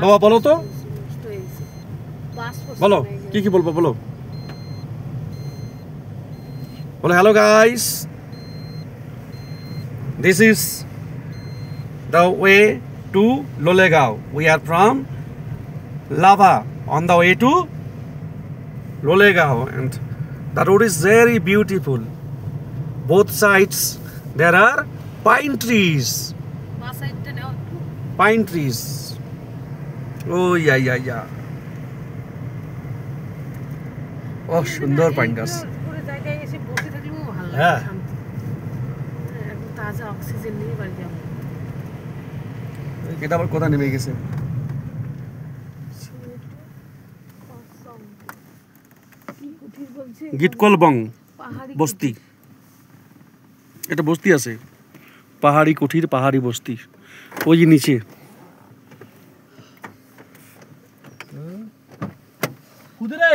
বাবা বলো তো, বলো কি কি বলবো, বলো বলো। Hello guys, this is the way to Lolegaon. We are from Lava on the way to Lolegaon, and the road is very beautiful. Both sides there are pine trees. Pine trees. Oh yeah. Oh, সুন্দর pine গাছ। হ্যাঁ, তাজা oxygen নিয়ে বাড়ি যাবো। এটা আবার কোথায় নেমে গেছে? গিটকলবং বস্তি, এটা বস্তি আছে, পাহাড়ি কুঠির, পাহাড়ি বস্তি ওই যে নিচে। কুদরে